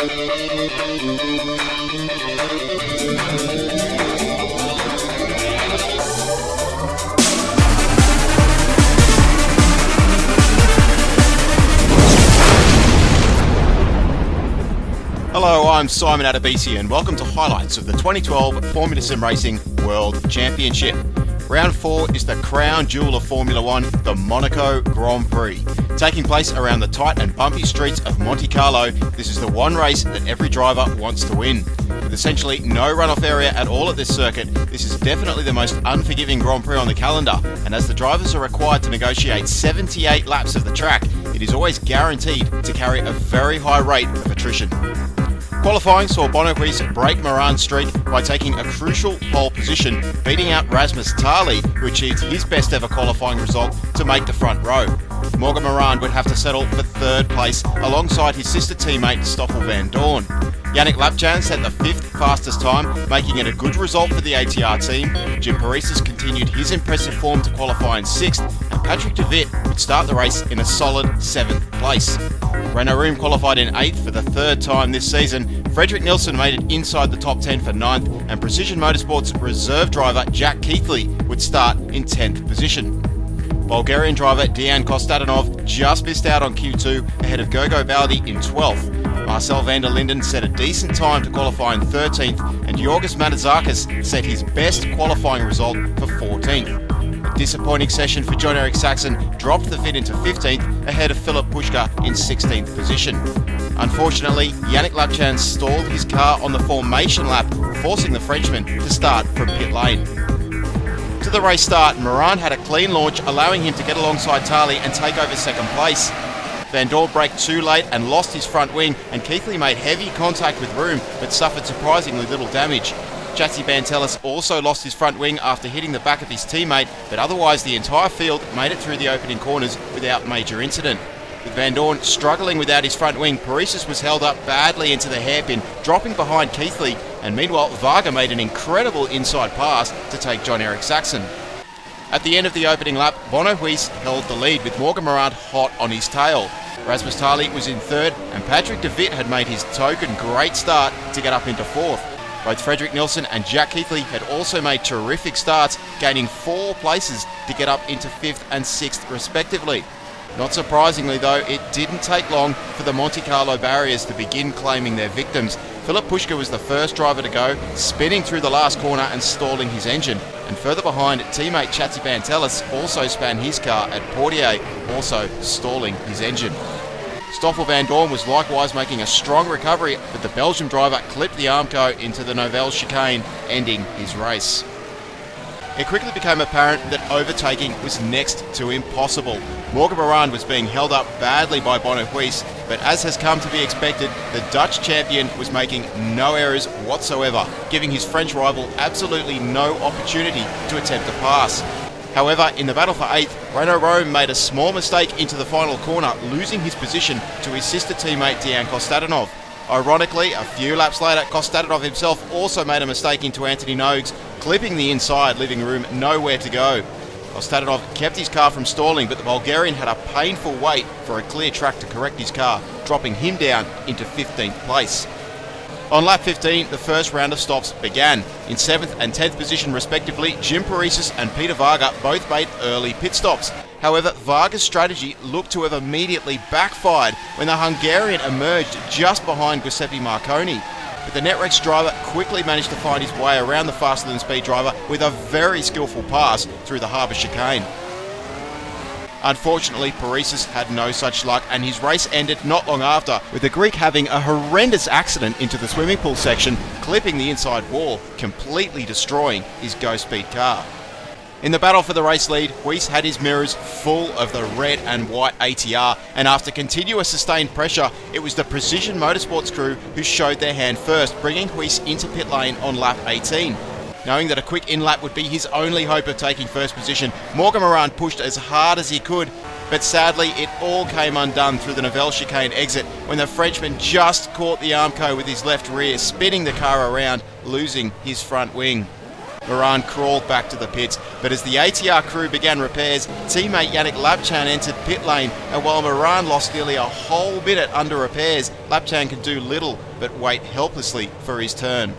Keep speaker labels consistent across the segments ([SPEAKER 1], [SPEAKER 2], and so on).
[SPEAKER 1] Hello, I'm Simon Adebisi and welcome to highlights of the 2012 Formula SimRacing World Championship. Round 4 is the crown jewel of Formula 1, the Monaco Grand Prix. Taking place around the tight and bumpy streets of Monte Carlo, this is the one race that every driver wants to win. With essentially no runoff area at all at this circuit, this is definitely the most unforgiving Grand Prix on the calendar, and as the drivers are required to negotiate 78 laps of the track, it is always guaranteed to carry a very high rate of attrition. Qualifying saw Bono Huis break Moran's streak by taking a crucial pole position, beating out Rasmus Tarly, who achieved his best ever qualifying result to make the front row. Morgan Moran would have to settle for third place alongside his sister teammate Stoffel van Dorn. Yannick Lapjan set the 5th fastest time, making it a good result for the ATR team. Jim Paresis continued his impressive form to qualify in 6th, and Patrick de Wit would start the race in a solid 7th place. Renault Room qualified in 8th for the 3rd time this season. Frederick Nilsson made it inside the top 10 for 9th, and Precision Motorsports reserve driver Jack Keithley would start in 10th position. Bulgarian driver Dejan Kostatinov just missed out on Q2 ahead of Gogo Baldi in 12th. Marcel van der Linden set a decent time to qualify in 13th, and Yorgos Manizakis set his best qualifying result for 14th. A disappointing session for John-Eric Saxon dropped the fit into 15th ahead of Philip Puška in 16th position. Unfortunately, Yannick Lapjan stalled his car on the formation lap, forcing the Frenchman to start from pit lane. To the race start, Moran had a clean launch, allowing him to get alongside Tarly and take over second place. Van Dorn braked too late and lost his front wing, and Keithley made heavy contact with Room but suffered surprisingly little damage. Chatsi Bantelis also lost his front wing after hitting the back of his teammate, but otherwise the entire field made it through the opening corners without major incident. With Van Dorn struggling without his front wing, Paresis was held up badly into the hairpin, dropping behind Keithley, and meanwhile Varga made an incredible inside pass to take John-Eric Saxon. At the end of the opening lap, Bono Huis held the lead with Morgan Moran hot on his tail. Rasmus Tarly was in 3rd, and Patrick de Wit had made his token great start to get up into 4th. Both Frederick Nilsson and Jack Keithley had also made terrific starts, gaining 4 places to get up into 5th and 6th respectively. Not surprisingly though, it didn't take long for the Monte Carlo barriers to begin claiming their victims. Philip Puška was the first driver to go, spinning through the last corner and stalling his engine. And further behind, teammate Chatsi Bantelis also span his car at Portier, also stalling his engine. Stoffel van Dorn was likewise making a strong recovery, but the Belgian driver clipped the Armco into the Novelle chicane, ending his race. It quickly became apparent that overtaking was next to impossible. Morgan Moran was being held up badly by Bono Huis, but as has come to be expected, the Dutch champion was making no errors whatsoever, giving his French rival absolutely no opportunity to attempt a pass. However, in the battle for 8th, Renault Rome made a small mistake into the final corner, losing his position to his sister teammate Dejan Kostatinov. Ironically, a few laps later, Kostatinov himself also made a mistake into Anthony Nogues, clipping the inside, leaving Room nowhere to go. Kostatinov kept his car from stalling, but the Bulgarian had a painful wait for a clear track to correct his car, dropping him down into 15th place. On lap 15, the first round of stops began. In 7th and 10th position respectively, Jim Paresis and Peter Varga both made early pit stops. However, Varga's strategy looked to have immediately backfired when the Hungarian emerged just behind Giuseppe Marconi. But the Netrex driver quickly managed to find his way around the faster than speed driver with a very skillful pass through the harbour chicane. Unfortunately, Paresis had no such luck, and his race ended not long after, with the Greek having a horrendous accident into the swimming pool section, clipping the inside wall, completely destroying his go-speed car. In the battle for the race lead, Huis had his mirrors full of the red and white ATR, and after continuous sustained pressure, it was the Precision Motorsports crew who showed their hand first, bringing Huis into pit lane on lap 18. Knowing that a quick in-lap would be his only hope of taking first position, Morgan Moran pushed as hard as he could, but sadly it all came undone through the Novelle chicane exit when the Frenchman just caught the Armco with his left rear, spinning the car around, losing his front wing. Moran crawled back to the pits, but as the ATR crew began repairs, teammate Yannick Lapchan entered pit lane, and while Moran lost nearly a whole minute under repairs, Lapchan could do little but wait helplessly for his turn.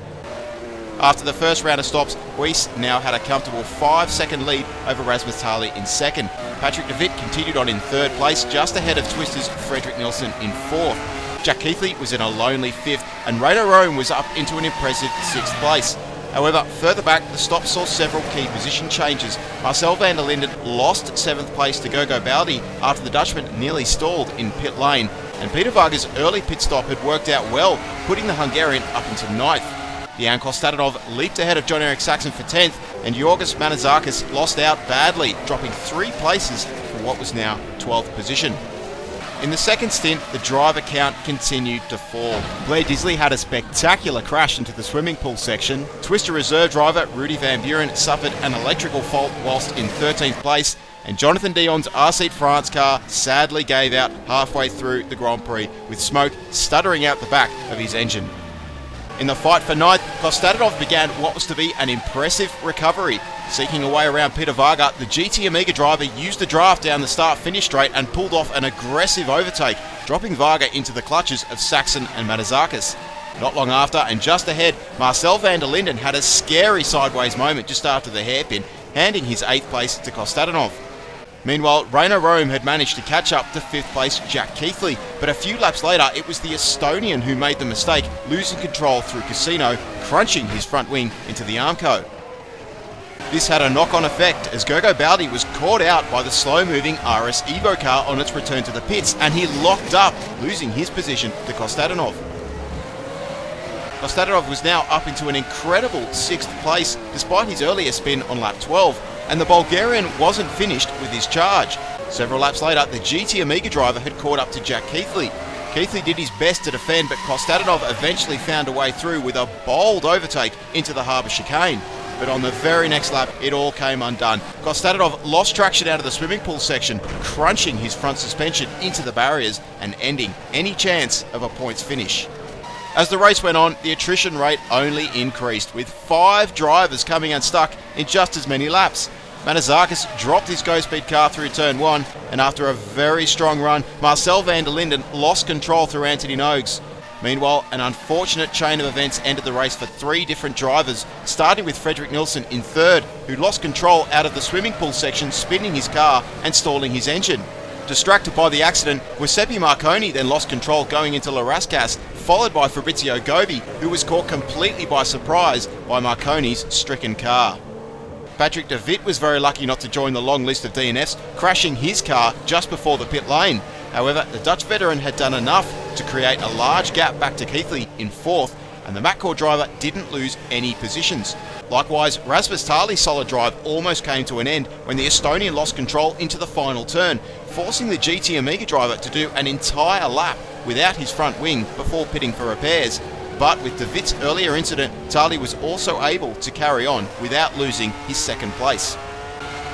[SPEAKER 1] After the first round of stops, Weiss now had a comfortable 5-second lead over Rasmus Tali in second. Patrick de Wit continued on in third place, just ahead of Twister's Fredrik Nilsson in fourth. Jack Keithley was in a lonely fifth, and Reino Rome was up into an impressive sixth place. However, further back, the stop saw several key position changes. Marcel van der Linden lost 7th place to Gogo Baldi after the Dutchman nearly stalled in pit lane, and Peter Varga's early pit stop had worked out well, putting the Hungarian up into 9th. Jan Kostadinov leaped ahead of John-Eric Saxon for 10th, and Yorgos Manazakis lost out badly, dropping 3 places for what was now 12th position. In the second stint, the driver count continued to fall. Blair Disley had a spectacular crash into the swimming pool section. Twister reserve driver Rudy Van Buren suffered an electrical fault whilst in 13th place, and Jonathan Dion's RC France car sadly gave out halfway through the Grand Prix, with smoke stuttering out the back of his engine. In the fight for 9th, Kostadinov began what was to be an impressive recovery. Seeking a way around Peter Varga, the GT Amiga driver used the draft down the start-finish straight and pulled off an aggressive overtake, dropping Varga into the clutches of Saxon and Manazakis. Not long after, and just ahead, Marcel van der Linden had a scary sideways moment just after the hairpin, handing his 8th place to Kostadinov. Meanwhile, Reino Rome had managed to catch up to 5th place Jack Keithley, but a few laps later it was the Estonian who made the mistake, losing control through Casino, crunching his front wing into the Armco. This had a knock-on effect as Gogo Baldi was caught out by the slow-moving RS Evo car on its return to the pits, and he locked up, losing his position to Kostadinov. Kostadinov was now up into an incredible 6th place despite his earlier spin on lap 12, and the Bulgarian wasn't finished with his charge. Several laps later, the GT Amiga driver had caught up to Jack Keithley. Keithley did his best to defend, but Kostadinov eventually found a way through with a bold overtake into the harbour chicane. But on the very next lap, it all came undone. Kostadinov lost traction out of the swimming pool section, crunching his front suspension into the barriers and ending any chance of a points finish. As the race went on, the attrition rate only increased, with 5 drivers coming unstuck in just as many laps. Manazakis dropped his go-speed car through turn 1, and after a very strong run, Marcel van der Linden lost control through Anthony Nogues. Meanwhile, an unfortunate chain of events ended the race for 3 different drivers, starting with Fredrik Nilsson in 3rd, who lost control out of the swimming pool section, spinning his car and stalling his engine. Distracted by the accident, Giuseppe Marconi then lost control going into La Rascasse, followed by Fabrizio Gobi, who was caught completely by surprise by Marconi's stricken car. Patrick de Wit was very lucky not to join the long list of DNFs, crashing his car just before the pit lane. However, the Dutch veteran had done enough to create a large gap back to Keithley in 4th, and the McCord driver didn't lose any positions. Likewise, Rasmus Tali's solid drive almost came to an end when the Estonian lost control into the final turn, forcing the GT Amiga driver to do an entire lap without his front wing before pitting for repairs. But with de Wit's earlier incident, Tali was also able to carry on without losing his 2nd place.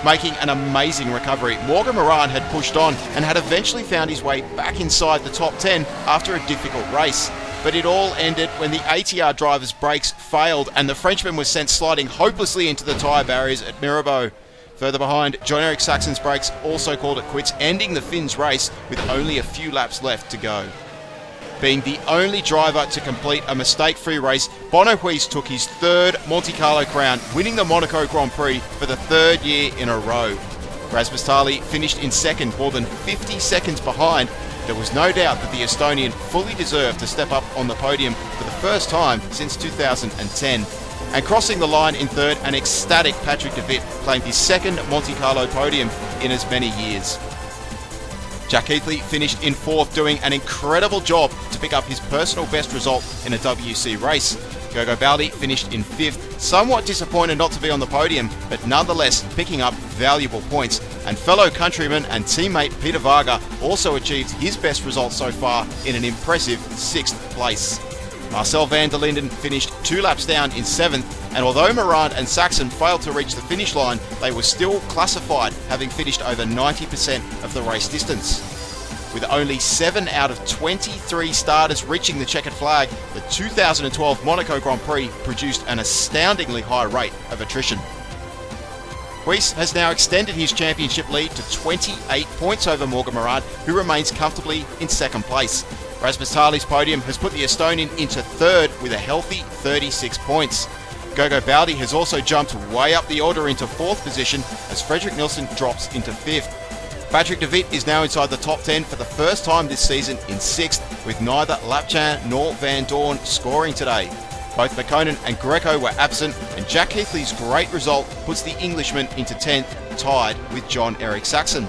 [SPEAKER 1] Making an amazing recovery, Morgan Moran had pushed on and had eventually found his way back inside the top 10 after a difficult race. But it all ended when the ATR driver's brakes failed and the Frenchman was sent sliding hopelessly into the tyre barriers at Mirabeau. Further behind, John-Eric Saxon's brakes also called it quits, ending the Finns' race with only a few laps left to go. Being the only driver to complete a mistake-free race, Bono Huys took his 3rd Monte Carlo crown, winning the Monaco Grand Prix for the 3rd year in a row. Rasmus Tali finished in 2nd, more than 50 seconds behind. There was no doubt that the Estonian fully deserved to step up on the podium for the first time since 2010. And crossing the line in 3rd, an ecstatic Patrick de Wit claimed his 2nd Monte Carlo podium in as many years. Jack Keithley finished in 4th, doing an incredible job to pick up his personal best result in a WC race. Gogo Baldi finished in 5th, somewhat disappointed not to be on the podium, but nonetheless picking up valuable points. And fellow countryman and teammate Peter Varga also achieved his best result so far in an impressive 6th place. Marcel van der Linden finished 2 laps down in 7th, and although Moran and Saxon failed to reach the finish line, they were still classified, having finished over 90% of the race distance. with only 7 out of 23 starters reaching the checkered flag. The 2012 Monaco Grand Prix produced an astoundingly high rate of attrition. Weiss has now extended his championship lead to 28 points over Morgan Morad, who remains comfortably in second place. Rasmus Tali's podium has put the Estonian into third with a healthy 36 points. Gogo Baldi has also jumped way up the order into fourth position as Fredrik Nilsson drops into fifth. Patrick de Wit is now inside the top 10 for the first time this season in sixth, with neither Lapchan nor Van Dorn scoring today. Both McConan and Greco were absent, and Jack Heathley's great result puts the Englishman into 10th, tied with John-Eric Saxon.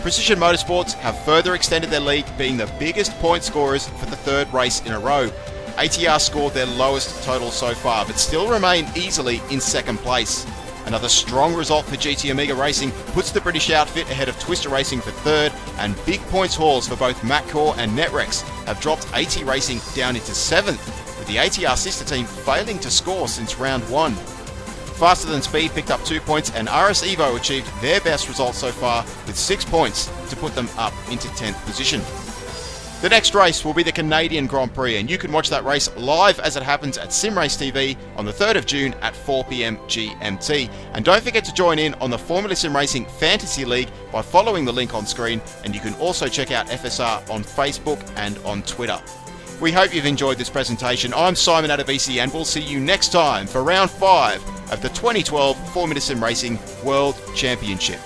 [SPEAKER 1] Precision Motorsports have further extended their lead, being the biggest point scorers for the third race in a row. ATR scored their lowest total so far, but still remain easily in second place. Another strong result for GT Amiga Racing puts the British outfit ahead of Twister Racing for third, and big points hauls for both Matcore and Netrex have dropped AT Racing down into seventh, with the ATR sister team failing to score since round one. Faster Than Speed picked up 2 points, and RS Evo achieved their best result so far with 6 points to put them up into 10th position. The next race will be the Canadian Grand Prix, and you can watch that race live as it happens at SimRace TV on the 3rd of June at 4 PM GMT. And don't forget to join in on the Formula Sim Racing Fantasy League by following the link on screen, and you can also check out FSR on Facebook and on Twitter. We hope you've enjoyed this presentation. I'm Simon Adebisi, and we'll see you next time for round 5 of the 2012 Formula Sim Racing World Championship.